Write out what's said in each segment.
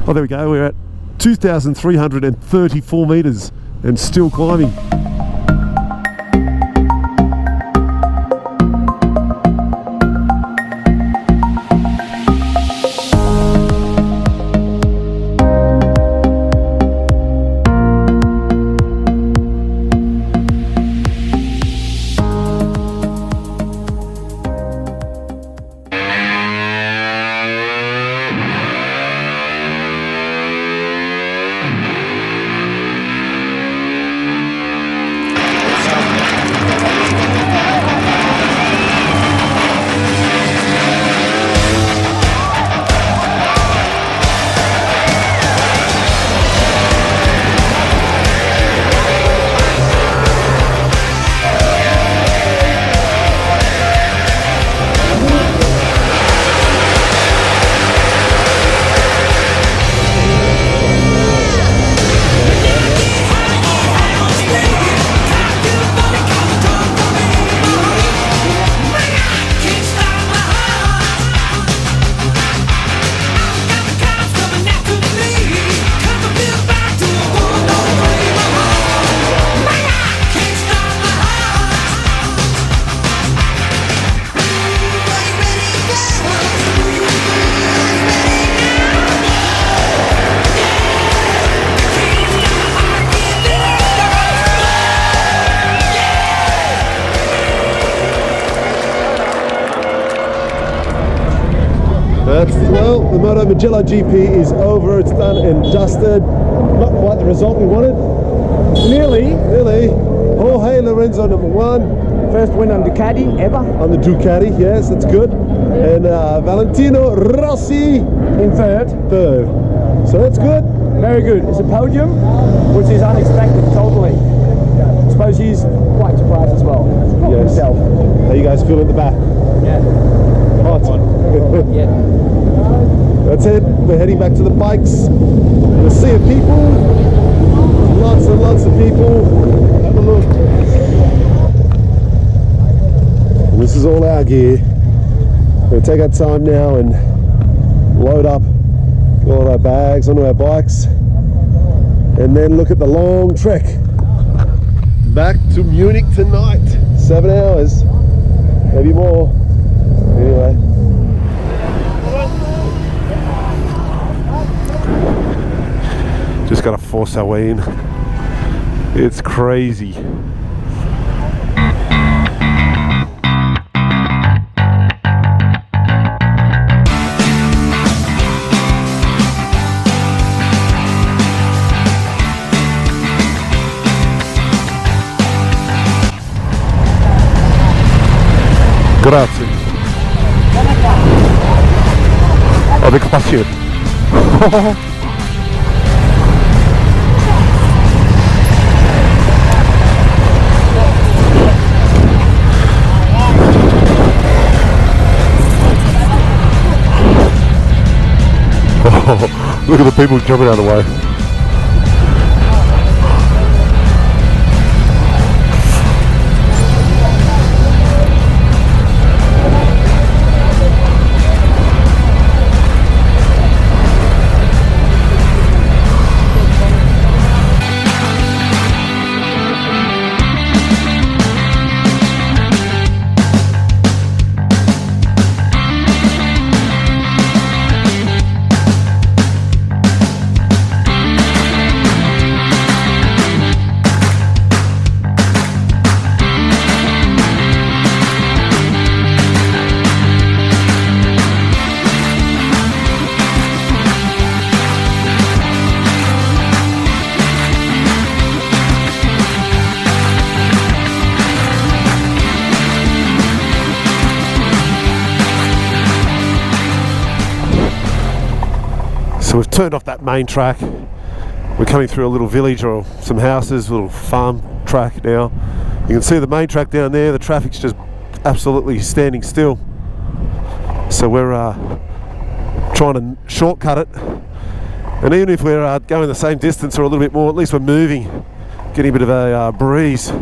Oh, there we go. We're at 2,334 meters and still climbing. Well, the Mugello GP is over, it's done and dusted. Not quite the result we wanted. Nearly. Jorge Lorenzo #1. First win on Ducati ever. On the Ducati, yes, that's good. And Valentino Rossi in third. So that's good. Very good. It's a podium, which is unexpected totally. I suppose he's quite surprised as well. Yes. Himself. How you guys feel at the back? Yeah. Hot. Yeah. That's it. We're heading back to the bikes. We'll see of people. Lots and lots of people. Have a look. And this is all our gear. We're going to take our time now and load up all our bags onto our bikes and then look at the long trek back to Munich tonight. 7 hours, maybe more. Anyway. Just gotta force our way in. It's crazy. Grazie. Avec passion. Look at the people jumping out of the way. So we've turned off that main track. We're coming through a little village or some houses, a little farm track now. You can see the main track down there, the traffic's just absolutely standing still. So we're trying to shortcut it. And even if we're going the same distance or a little bit more, at least we're moving, getting a bit of a breeze.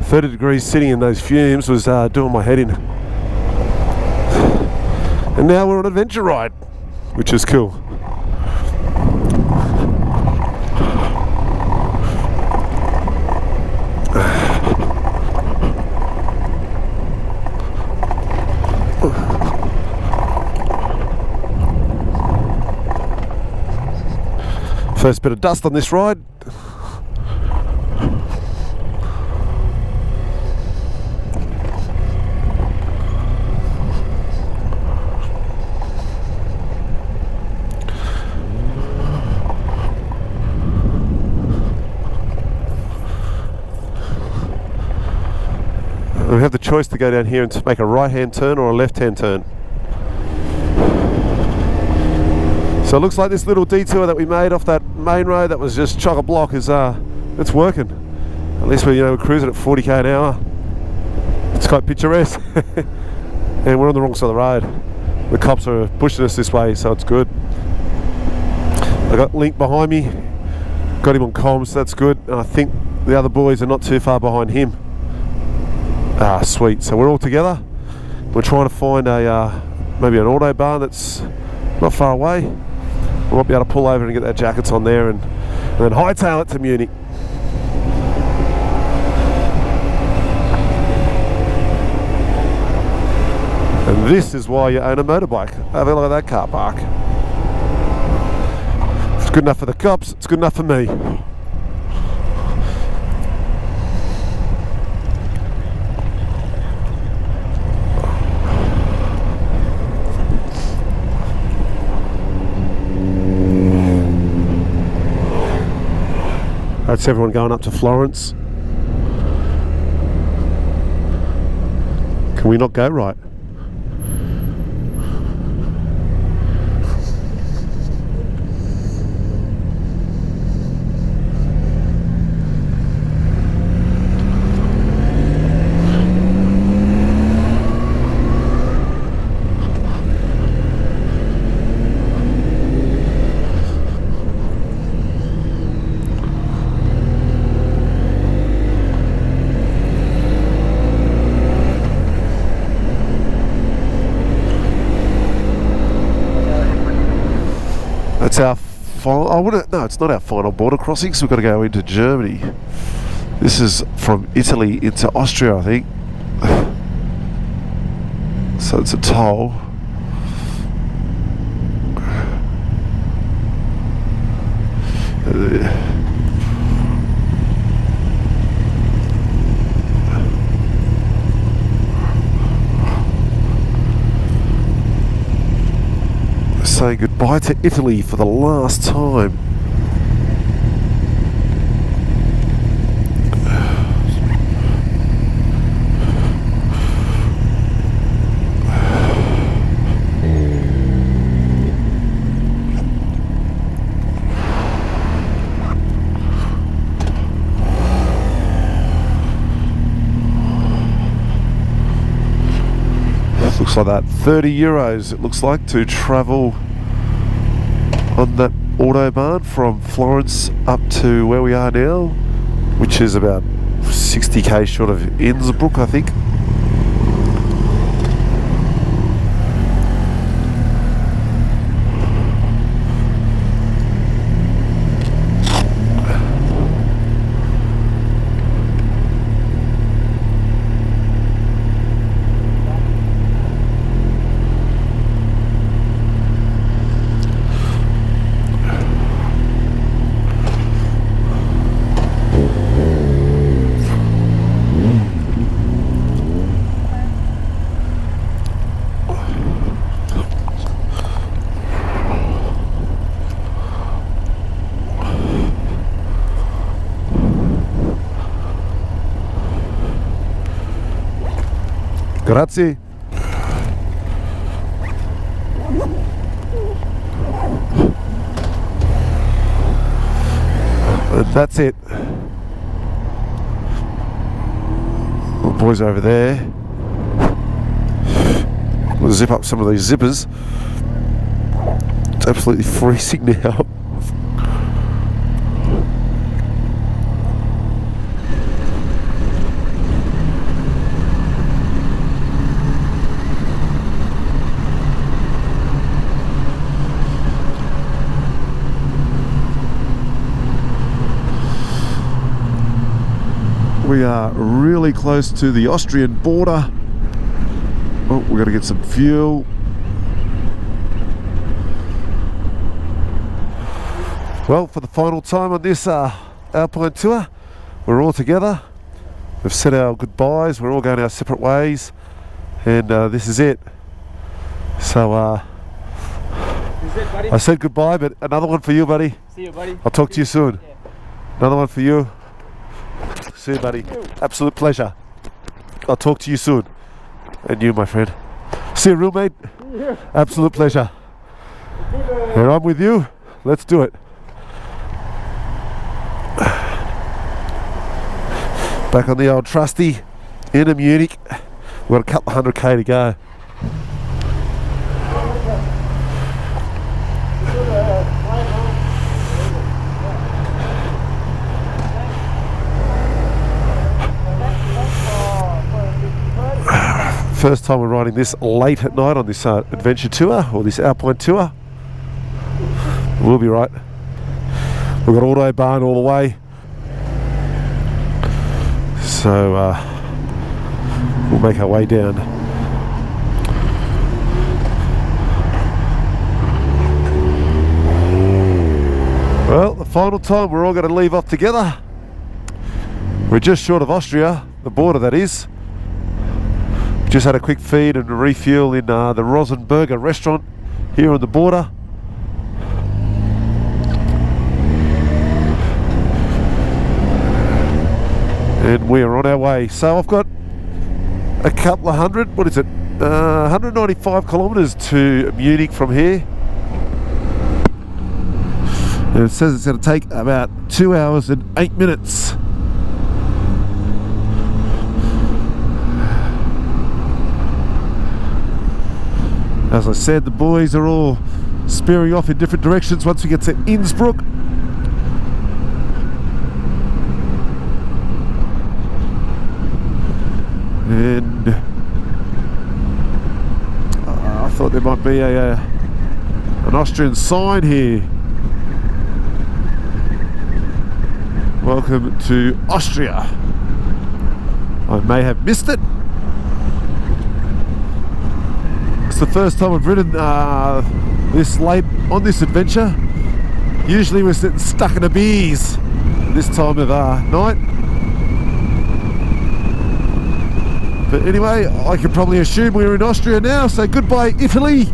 30 degrees sitting in those fumes was doing my head in. And now we're on an adventure ride, which is cool. First bit of dust on this ride. We have the choice to go down here and to make a right-hand turn or a left-hand turn. So it looks like this little detour that we made off that main road that was just chock-a-block is it's working. At least we're cruising at 40k an hour. It's quite picturesque. And we're on the wrong side of the road. The cops are pushing us this way, so it's good. I got Link behind me, got him on comms, so that's good. And I think the other boys are not too far behind him. Ah, sweet. So we're all together. We're trying to find a maybe an autobahn that's not far away. We might be able to pull over and get our jackets on there and then hightail it to Munich. And this is why you own a motorbike. Have a look at that car park. If it's good enough for the cops, it's good enough for me. That's everyone going up to Florence. Can we not go right? That's our final. No, it's not our final border crossing, so we've got to go into Germany. This is from Italy into Austria, I think. So it's a toll. Saying goodbye to Italy for the last time. Looks like that. 30 euros it looks like to travel on that autobahn from Florence up to where we are now, which is about 60k short of Innsbruck, I think. Grazie. And that's it. The boys over there. We'll zip up some of these zippers. It's absolutely freezing now. We are really close to the Austrian border. Oh, we're going to get some fuel. Well, for the final time on this Alpine tour, we're all together. We've said our goodbyes, we're all going our separate ways, and this is it. So Is it, buddy? I said goodbye, but another one for you, buddy. See you, buddy. I'll talk to you soon. Yeah. Another one for you. See you, buddy. Absolute pleasure. I'll talk to you soon. And you, my friend. See you, real mate. Yeah. Absolute pleasure. And I'm with you. Let's do it. Back on the old trusty into Munich. We've got a couple of 100k to go. First time we're riding this late at night on this adventure tour, or this Alpine tour. We'll be right. We've got autobahn all the way. So we'll make our way down. Well, the final time we're all going to leave off together. We're just short of Austria, the border that is. Just had a quick feed and a refuel in the Rosenberger restaurant here on the border. And we are on our way. So I've got a couple of hundred, what is it? 195 kilometres to Munich from here. And it says it's going to take about 2 hours and 8 minutes. As I said, the boys are all spearing off in different directions once we get to Innsbruck. And I thought there might be an Austrian sign here. Welcome to Austria. I may have missed it. It's the first time I've ridden this late on this adventure. Usually we're sitting stuck in a bees this time of night. But anyway, I can probably assume we're in Austria now, so goodbye Italy.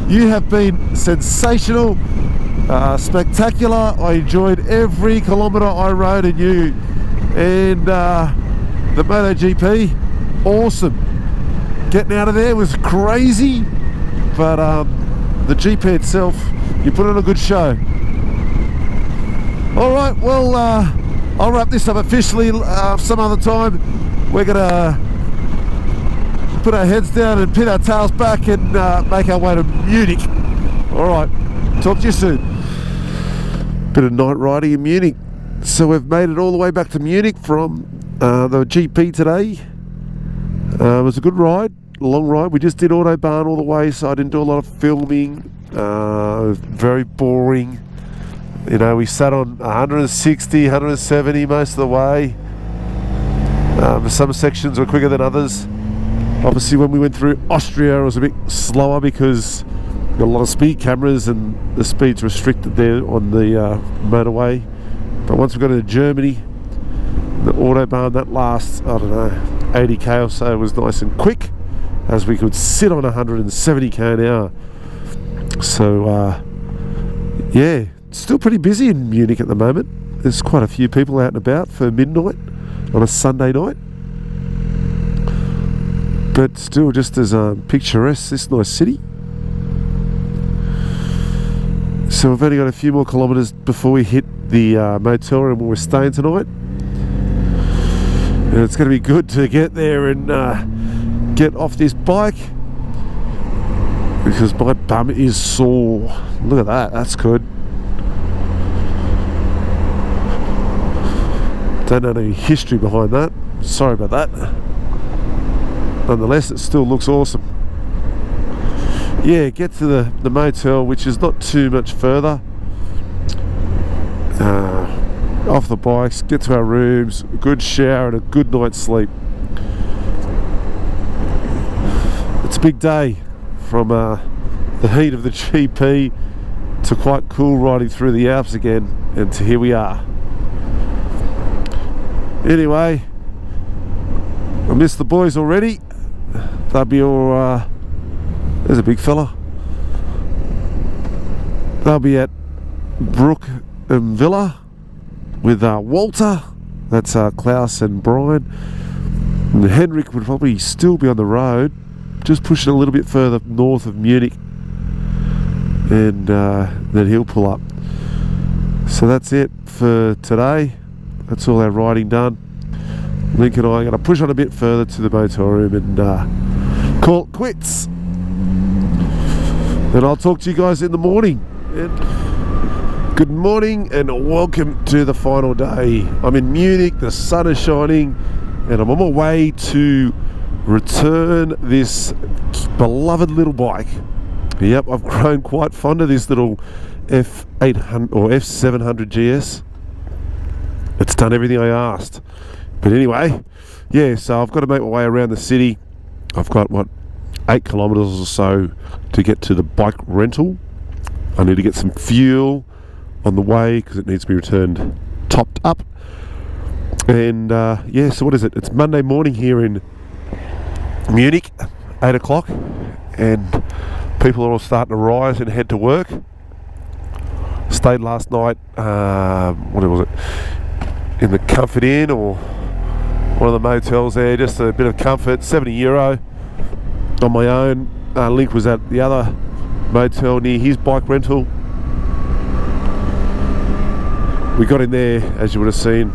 You have been sensational, spectacular. I enjoyed every kilometre I rode in you. And the MotoGP, awesome. Getting out of there was crazy, but the GP itself, you put on a good show. Alright, well, I'll wrap this up officially some other time. We're going to put our heads down and pin our tails back and make our way to Munich. Alright, talk to you soon. Bit of night riding in Munich. So we've made it all the way back to Munich from the GP today. It was a good ride, a long ride. We just did autobahn all the way, so I didn't do a lot of filming. Very boring. You know, we sat on 160, 170 most of the way. Some sections were quicker than others. Obviously when we went through Austria it was a bit slower because we've got a lot of speed cameras and the speed's restricted there on the motorway. But once we got into Germany, the autobahn, that last, I don't know, 80k or so was nice and quick, as we could sit on 170k an hour. So yeah, it's still pretty busy in Munich at the moment. There's quite a few people out and about for midnight on a Sunday night. But still just as picturesque, this nice city. So we've only got a few more kilometres before we hit the motel room where we're staying tonight. And it's going to be good to get there and get off this bike, because my bum is sore. Look at that, that's good. Don't know any history behind that. Sorry about that. Nonetheless, it still looks awesome. Yeah, get to the motel, which is not too much further. Off the bikes, get to our rooms, a good shower and a good night's sleep. It's a big day from the heat of the GP to quite cool riding through the Alps again, and here we are. Anyway, I missed the boys already. They'll be all there's a big fella. They'll be at Brook and Villa with Walter. That's Claus and Brian. And Henrik would probably still be on the road, just pushing a little bit further north of Munich, and then he'll pull up. So that's it for today. That's all our riding done. Link and I are going to push on a bit further to the motorhome and call it quits. And I'll talk to you guys in the morning. Good morning and welcome to the final day. I'm in Munich, the sun is shining, and I'm on my way to return this beloved little bike. Yep, I've grown quite fond of this little F800 or F700GS. It's done everything I asked. But anyway, yeah, so I've got to make my way around the city. I've got, 8 kilometres or so to get to the bike rental. I need to get some fuel on the way because it needs to be returned topped up. And yeah, so what is it? It's Monday morning here in Munich, 8 o'clock, and people are all starting to rise and head to work. Stayed last night, what was it? In the Comfort Inn or one of the motels there, just a bit of comfort, €70 on my own. Link was at the other motel near his bike rental. We got in there, as you would have seen,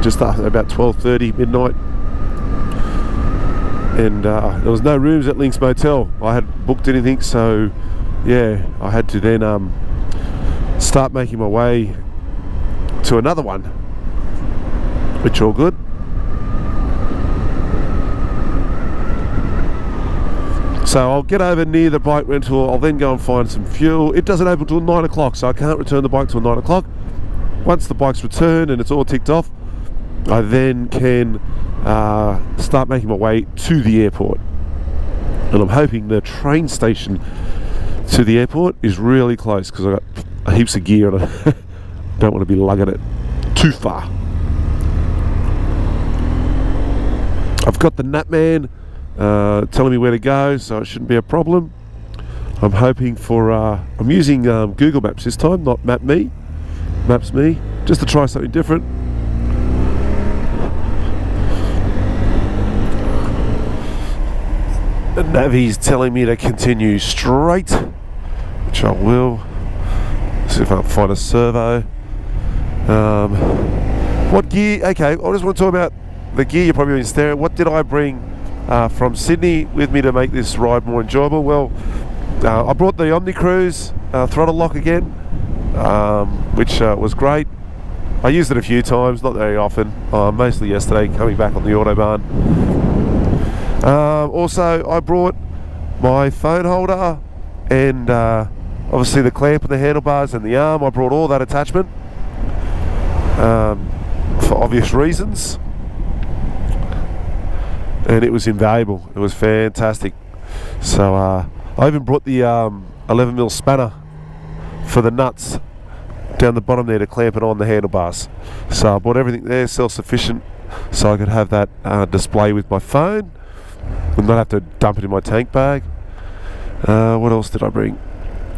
just after about 12:30 midnight, and there was no rooms at Link's motel. I hadn't booked anything, so yeah, I had to then start making my way to another one, which all good. So I'll get over near the bike rental. I'll then go and find some fuel. It doesn't open till 9 o'clock, so I can't return the bike till 9 o'clock. Once the bike's returned and it's all ticked off, I then can start making my way to the airport. And I'm hoping the train station to the airport is really close, because I've got heaps of gear and I don't want to be lugging it too far. I've got the Napman telling me where to go, so it shouldn't be a problem. I'm hoping for I'm using Google Maps this time, not Maps.me, just to try something different. The Navi's telling me to continue straight, which I will. See if I can find a servo. What gear? Okay, I just want to talk about the gear you're probably staring at. What did I bring from Sydney with me to make this ride more enjoyable? Well, I brought the Omni Cruise throttle lock again, which was great. I used it a few times, not very often, mostly yesterday coming back on the autobahn. Also, I brought my phone holder and obviously the clamp and the handlebars and the arm. I brought all that attachment for obvious reasons, and it was invaluable. It was fantastic. So I even brought the 11mm spanner for the nuts down the bottom there to clamp it on the handlebars. So I bought everything there, self-sufficient, so I could have that display with my phone and not have to dump it in my tank bag. What else did I bring?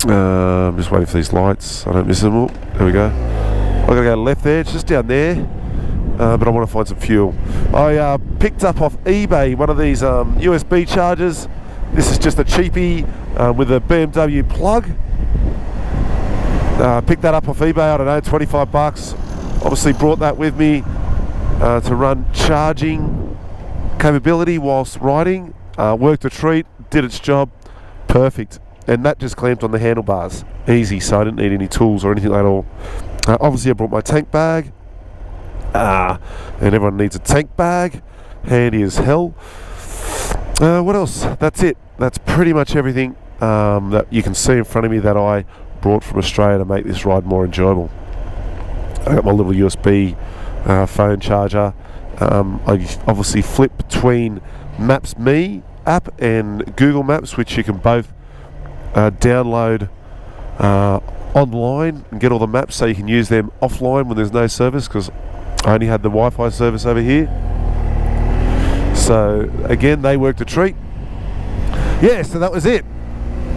I'm just waiting for these lights. I don't miss them all. There we go. I gotta go left there. It's just down there. But I want to find some fuel. I picked up off eBay one of these USB chargers. This is just a cheapie with a BMW plug. Picked that up off eBay, I don't know, 25 bucks. Obviously brought that with me to run charging capability whilst riding. Worked a treat, did its job, perfect. And that just clamped on the handlebars, easy, so I didn't need any tools or anything like that at all. Obviously I brought my tank bag, and everyone needs a tank bag, handy as hell. What else? That's it. That's pretty much everything that you can see in front of me that I brought from Australia to make this ride more enjoyable. I got my little USB phone charger. I obviously flip between Maps.me app and Google Maps, which you can both download online and get all the maps so you can use them offline when there's no service, because I only had the Wi-Fi service over here. So again, they worked a treat. Yeah, so that was it.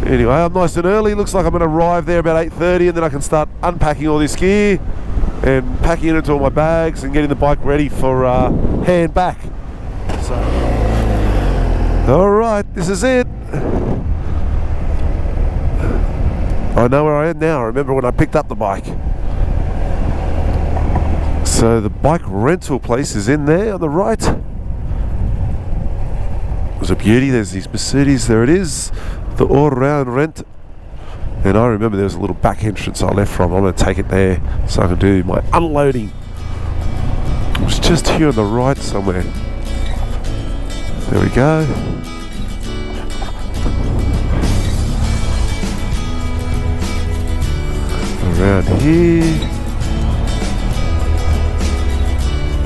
Anyway, I'm nice and early. Looks like I'm going to arrive there about 8:30, and then I can start unpacking all this gear and packing it into all my bags and getting the bike ready for hand back. So, all right, this is it. I know where I am now. I remember when I picked up the bike. So the bike rental place is in there on the right. It was a beauty. There's these Mercedes. There it is. The all-round rent. And I remember there was a little back entrance I left from. I'm going to take it there so I can do my unloading. It was just here on the right somewhere. There we go. Around here.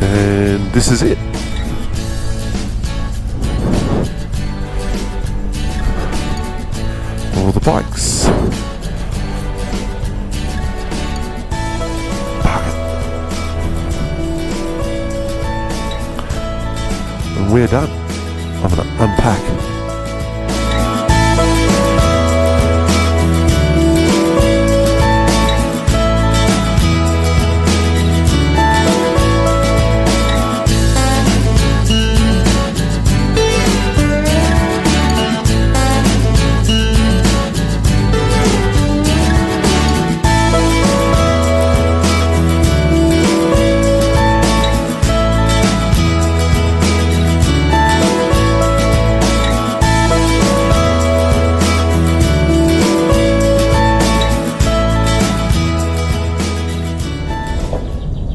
And this is it. All the bikes. Park it. And we're done. I'm going to unpack.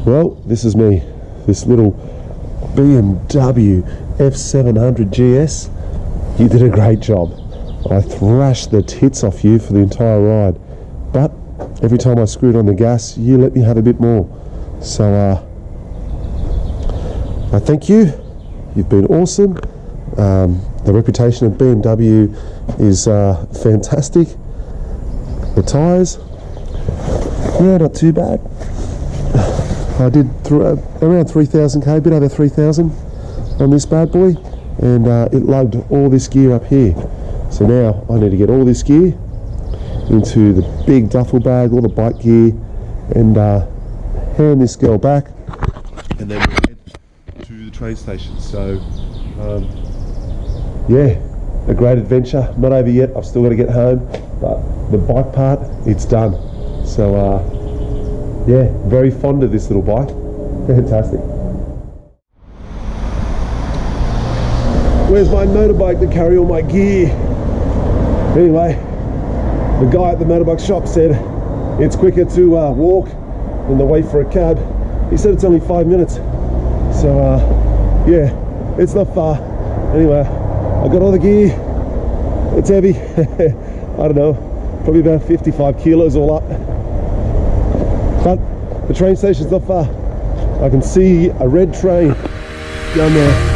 Well, this is me, this little BMW F700GS. You did a great job. I thrashed the tits off you for the entire ride, but every time I screwed on the gas, you let me have a bit more. So I thank you. You've been awesome. The reputation of BMW is fantastic. The tyres, yeah, not too bad. I did around 3,000k, a bit over 3,000 on this bad boy, and it lugged all this gear up here. So now I need to get all this gear into the big duffel bag, all the bike gear, and hand this girl back, and then we'll head to the train station. So yeah, a great adventure. Not over yet, I've still got to get home, but the bike part, it's done. So yeah, very fond of this little bike. Fantastic. Where's my motorbike to carry all my gear? Anyway, the guy at the motorbike shop said it's quicker to walk than to wait for a cab. He said it's only 5 minutes. So yeah, it's not far. Anyway, I got all the gear. It's heavy. I don't know, probably about 55 kilos all up. But the train station's not far. I can see a red train down there.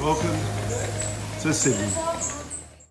Welcome to Sydney.